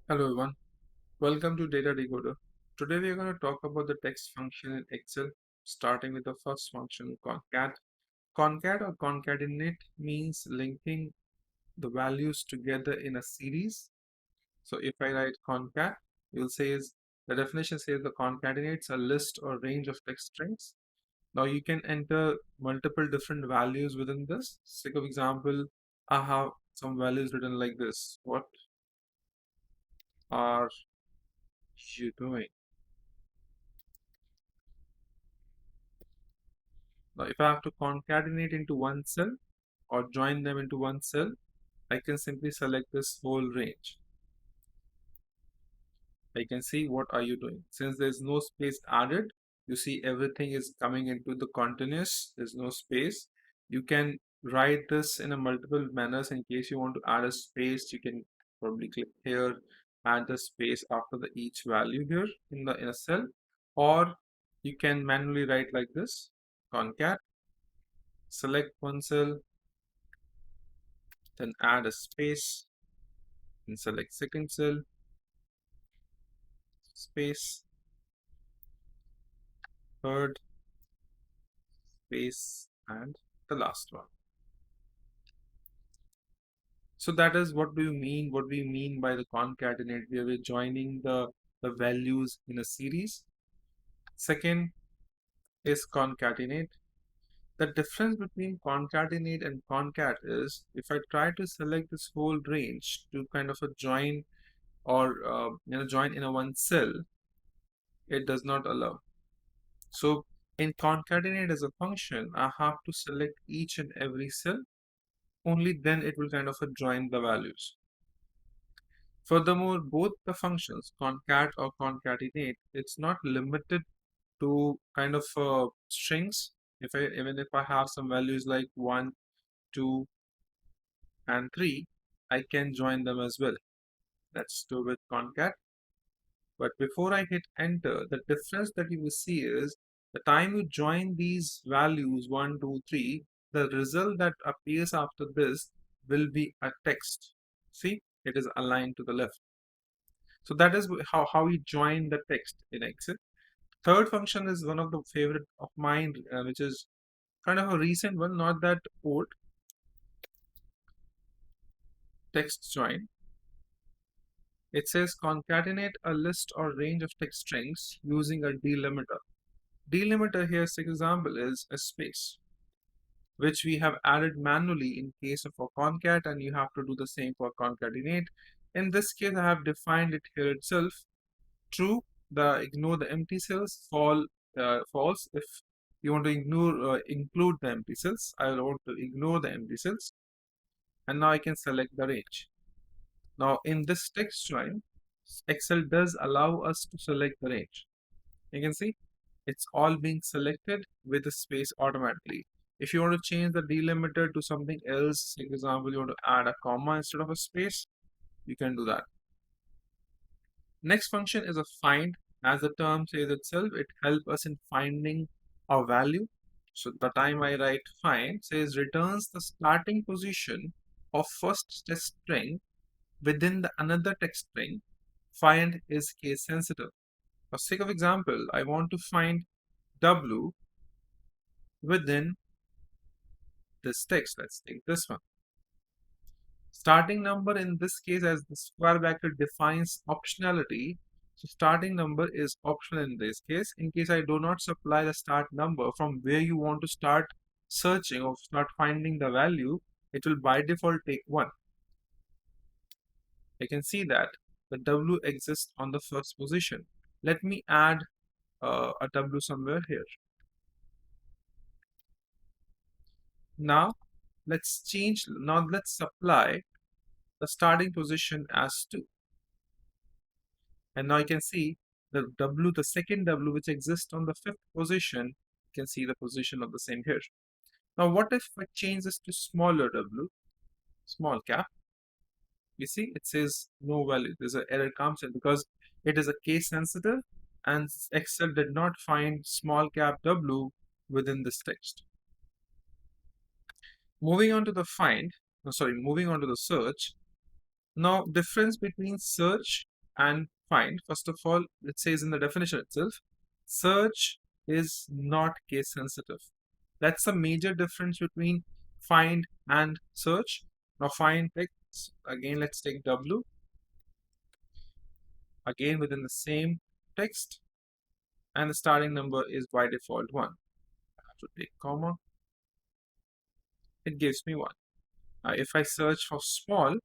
Hello everyone, welcome to Data-Decoder. Today we are going to talk about the text function in Excel, starting with the first function, concat. Concat or concatenate means linking the values together in a series. So if I write concat, you'll say is the definition says the concatenates a list or range of text strings. Now you can enter multiple different values within this. Sake of example, I have some values written like this. What are you doing? Now, if I have to concatenate into one cell or join them into one cell, I can simply select this whole range. I can see what are you doing. Since there's no space added, you see everything is coming into the continuous. There's no space. You can write this in a multiple manners. In case you want to add a space, you can probably click here, add the space after the each value here in a cell, or you can manually write like this: concat, select one cell, then add a space and select second cell, space, third, space, and the last one. So that is what we mean by the concatenate, where we're joining the values in a series. Second is concatenate. The difference between concatenate and concat is if I try to select this whole range to kind of a join or join in a one cell, it does not allow. So in concatenate as a function, I have to select each and every cell. Only then it will kind of join the values. Furthermore, both the functions, concat or concatenate, it's not limited to kind of strings. Even if I have some values like 1, 2, and 3, I can join them as well. Let's do with concat. But before I hit enter, the difference that you will see is the time you join these values 1, 2, 3, the result that appears after this will be a text. See, it is aligned to the left. So that is how we join the text in Excel. Third function is one of the favorite of mine, which is kind of a recent one, not that old. Text join. It says concatenate a list or range of text strings using a delimiter. Delimiter here, for example, is a space, which we have added manually in case of a concat, and you have to do the same for concatenate. In this case, I have defined it here itself. True, the ignore the empty cells. False if you want to include the empty cells. I want to ignore the empty cells, and now I can select the range. Now in this text join, Excel does allow us to select the range. You can see it's all being selected with the space automatically. If you want to change the delimiter to something else, for example, you want to add a comma instead of a space, you can do that. Next function is a find. As the term says itself, it helps us in finding a value. So the time I write find says returns the starting position of first text string within the another text string. Find is case sensitive. For sake of example, I want to find W within this text. Let's take this one. Starting number in this case, as the square bracket defines optionality, so starting number is optional in this case. In case I do not supply the start number from where you want to start searching or start finding the value, it will by default take 1. I can see that the W exists on the first position. Let me add a W somewhere here. Now let's supply the starting position as 2. And now you can see the second W which exists on the fifth position, you can see the position of the same here. Now what if I change this to smaller W, small cap? You see it says no value. There's an error comes in because it is a case sensitive and Excel did not find small cap W within this text. Moving on to the search. Now difference between search and find, first of all, it says in the definition itself, search is not case sensitive. That's a major difference between find and search. Now find text, again let's take W, again within the same text, and the starting number is by default 1. I have to take comma, it gives me 1. If I search for small,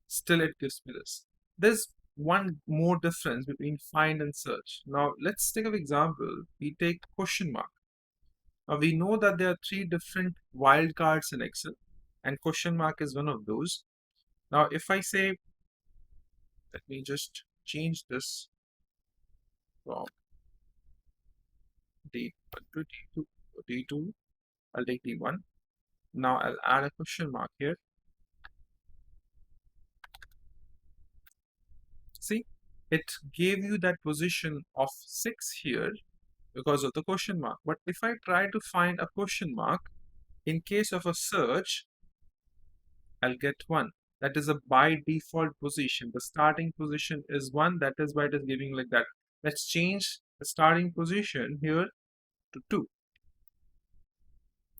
still it gives me this. There's one more difference between find and search. Now let's take an example. We take question mark. Now we know that there are 3 different wildcards in Excel, and question mark is one of those. Now if I say, let me just change this from D1 to D2, D2, I'll take D1. Now I'll add a question mark here. See, it gave you that position of 6 here because of the question mark. But if I try to find a question mark, in case of a search, I'll get 1. That is a by default position. The starting position is 1. That is why it is giving like that. Let's change the starting position here to 2.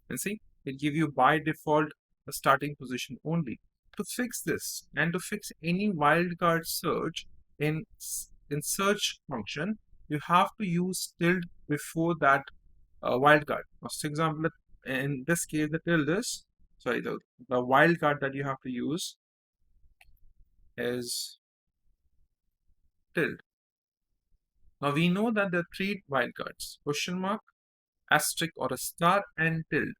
And see, it give you by default a starting position only. To fix this and to fix any wildcard search in search function, you have to use tilde before that wildcard. For example, in this case, the tilde is, sorry, the wildcard that you have to use is tilde. Now we know that there are 3 wildcards: question mark, asterisk or a star, and tilde.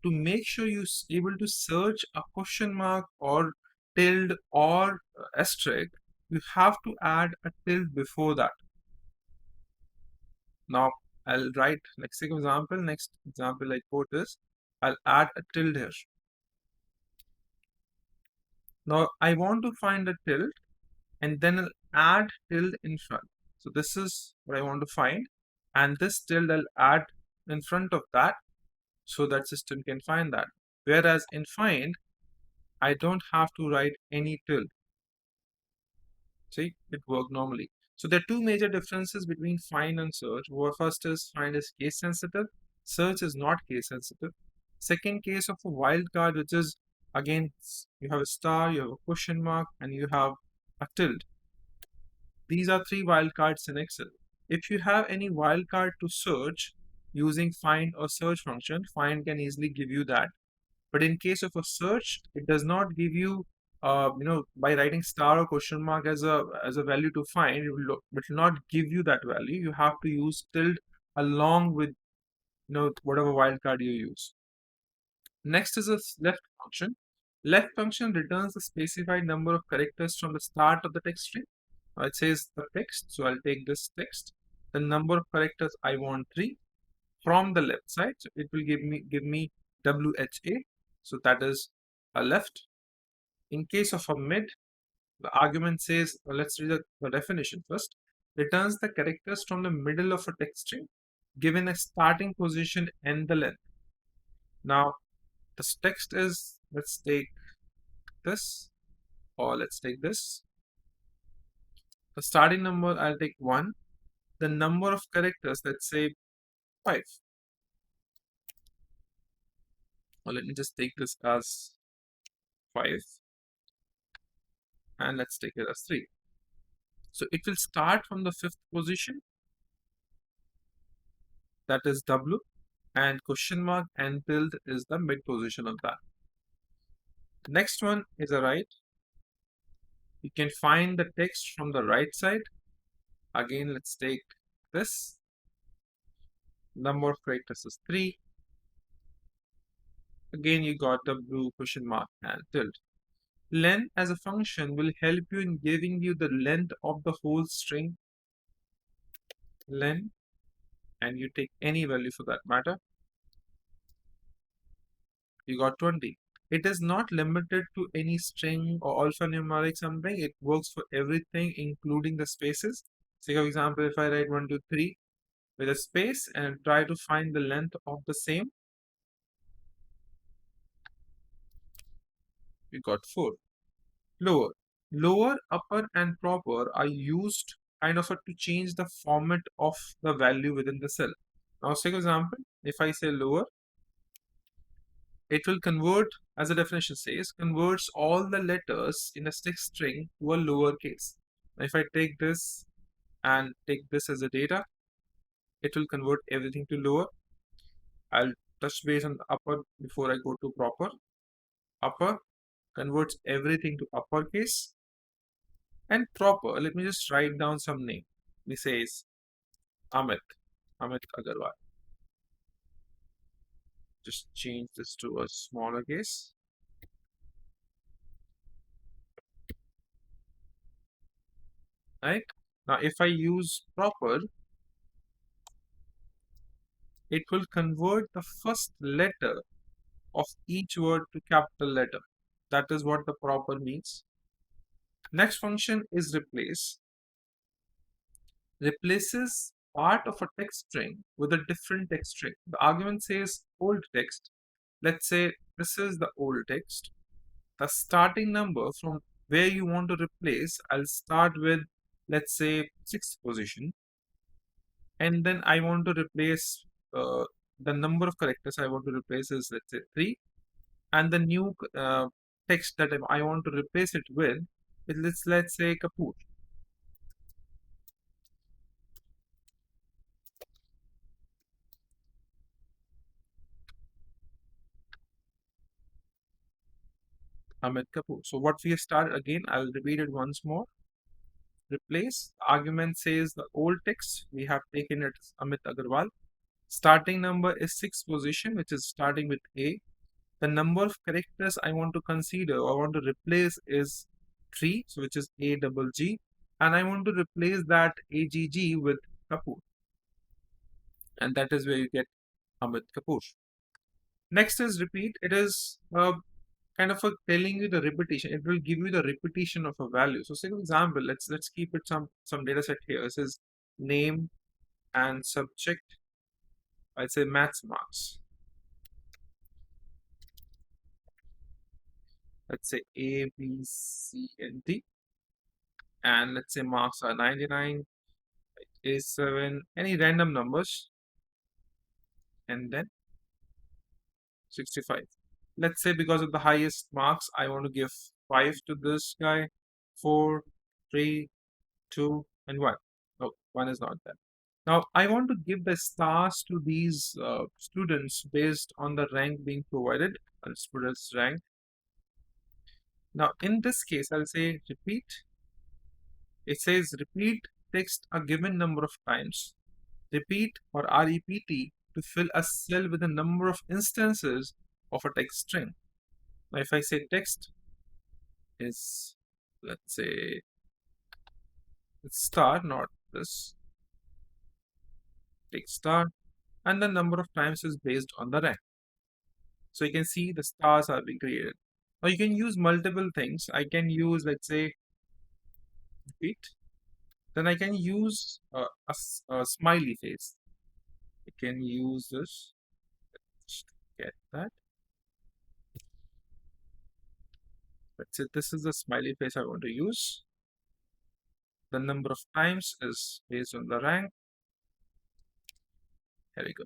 To make sure you're able to search a question mark or tilde or asterisk, you have to add a tilde before that. Now I'll write next example. Next example I quote is, I'll add a tilde here. Now I want to find a tilde and then I'll add tilde in front. So this is what I want to find, and this tilde I'll add in front of that so that system can find that. Whereas in find, I don't have to write any tilde. See, it worked normally. So there are 2 major differences between find and search. First is find is case sensitive, search is not case sensitive. Second case of a wildcard, which is again you have a star, you have a question mark, and you have a tilde. These are 3 wildcards in Excel. If you have any wildcard to search using find or search function, find can easily give you that. But in case of a search, it does not give you, by writing star or question mark as a value to find, it will not give you that value. You have to use tilde along with whatever wildcard you use. Next is a left function. Left function returns a specified number of characters from the start of the text string. It says the text, so I'll take this text. The number of characters I want 3 from the left side, so it will give me WHA. So that is a left. In case of a mid, the argument says, let's read the definition first. Returns the characters from the middle of a text string given a starting position and the length. Now, this text is, let's take this, or let's take this. The starting number, I'll take 1. The number of characters, let's say 5. Or let me just take this as 5. And let's take it as 3. So it will start from the 5th position, that is W, and question mark and tilde is the mid position of that. The next one is a right. You can find the text from the right side. Again, let's take this. Number of characters is 3. Again, you got W, question mark, and tilde. Len as a function will help you in giving you the length of the whole string. Len, and you take any value for that matter. You got 20. It is not limited to any string or alphanumeric something. It works for everything, including the spaces. Say, for example, if I write 1, 2, 3 with a space and try to find the length of the same, we got 4. Lower. Lower, upper, and proper are used kind of to change the format of the value within the cell. Now, say for example, if I say lower, it will convert, as the definition says, converts all the letters in a text string to a lowercase. Now, if I take this and take this as a data, it will convert everything to lower. I'll touch base on the upper before I go to proper. Upper converts everything to uppercase, and proper, let me just write down some name. This says Amit, Amit Agarwal. Just change this to a smaller case. Right? Now, if I use proper, it will convert the first letter of each word to capital letter. That is what the proper means. Next function is replace. Replaces part of a text string with a different text string. The argument says old text. Let's say this is the old text. The starting number from where you want to replace, I'll start with, let's say, 6th position, and then I want to replace the number of characters I want to replace is, let's say, 3, and the new text that I want to replace it with, let's say Kapoor. Amit Kapoor. So what we have started again, I'll repeat it once more. Replace. Argument says the old text. We have taken it Amit Agarwal. Starting number is 6th position, which is starting with A. The number of characters I want to consider or want to replace is 3, so which is A double G, and I want to replace that AGG with Kapoor, and that is where you get Amit Kapoor. Next is repeat. It is kind of telling you the repetition. It will give you the repetition of a value. So, say for example, let's keep it some data set here. This is name and subject. I'd say maths marks. Let's say A, B, C, and D. And let's say marks are 99, A7, any random numbers, and then 65. Let's say because of the highest marks, I want to give 5 to this guy, 4, 3, 2, and 1. No, 1 is not there. Now, I want to give the stars to these students based on the rank being provided. Let's put as rank. Now, in this case, I'll say repeat. It says repeat text a given number of times. Repeat or REPT to fill a cell with a number of instances of a text string. Now, if I say text is, let's say, it's star, not this, take star, and the number of times is based on the rank. So you can see the stars are being created. Now you can use multiple things. I can use, let's say, repeat. Then I can use a smiley face. I can use this. Let's get that. Let's say this is the smiley face I want to use. The number of times is based on the rank. Here we go.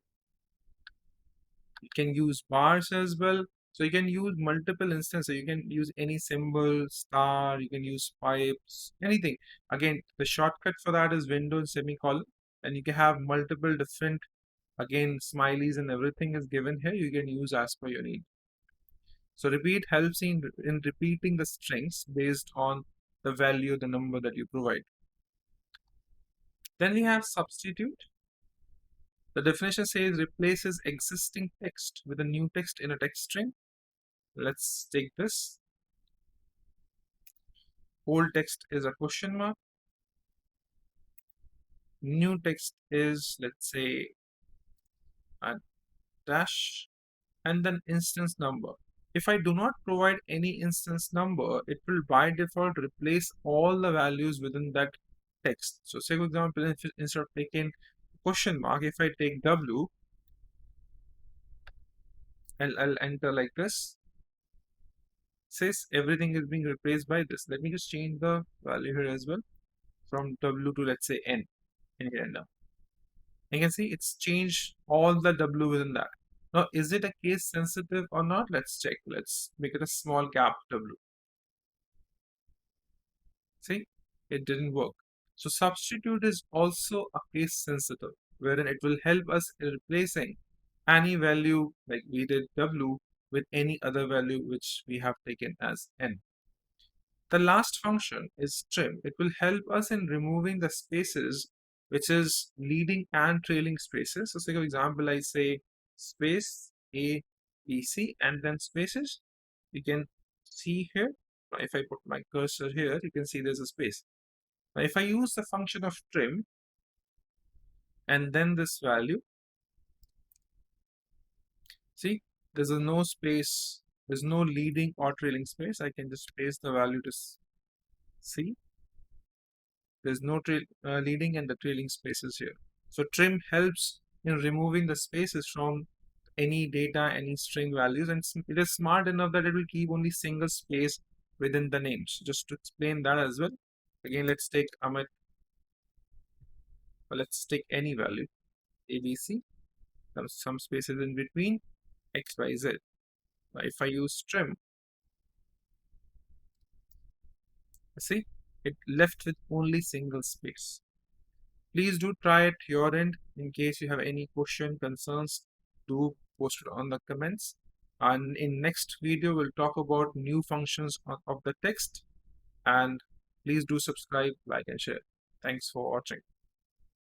You can use bars as well. So you can use multiple instances. You can use any symbol, star, you can use pipes, anything. Again, the shortcut for that is window and semicolon. And you can have multiple different, again, smileys and everything is given here. You can use as per your need. So repeat helps in repeating the strings based on the value, the number that you provide. Then we have substitute. The definition says replaces existing text with a new text in a text string. Let's take this. Old text is a question mark. New text is, let's say, a dash, and then instance number. If I do not provide any instance number, it will by default replace all the values within that text. So say for example, instead of taking question mark, if I take W, I'll enter like this. says everything is being replaced by this. Let me just change the value here as well from W to, let's say, N in here now. You can see it's changed all the W within that. Now, is it a case sensitive or not? Let's check. Let's make it a small cap W. See, it didn't work. So substitute is also a case sensitive, wherein it will help us in replacing any value like we did W with any other value which we have taken as N. The last function is trim. It will help us in removing the spaces which is leading and trailing spaces. So say for example, I say space A, B, C and then spaces. You can see here, if I put my cursor here, you can see there's a space. Now if I use the function of trim and then this value, see, there's no space, there's no leading or trailing space. I can just place the value to C. There's no leading and the trailing spaces here. So trim helps in removing the spaces from any data, any string values, and it is smart enough that it will keep only single space within the names. Just to explain that as well. Again, let's take Amit, let's take any value, ABC. There's some spaces in between, X, Y, Z. Now, if I use trim, see, it left with only single space. Please do try at your end. In case you have any question, concerns, do post it on the comments. And in next video, we'll talk about new functions of the text. And please do subscribe, like, and share. Thanks for watching.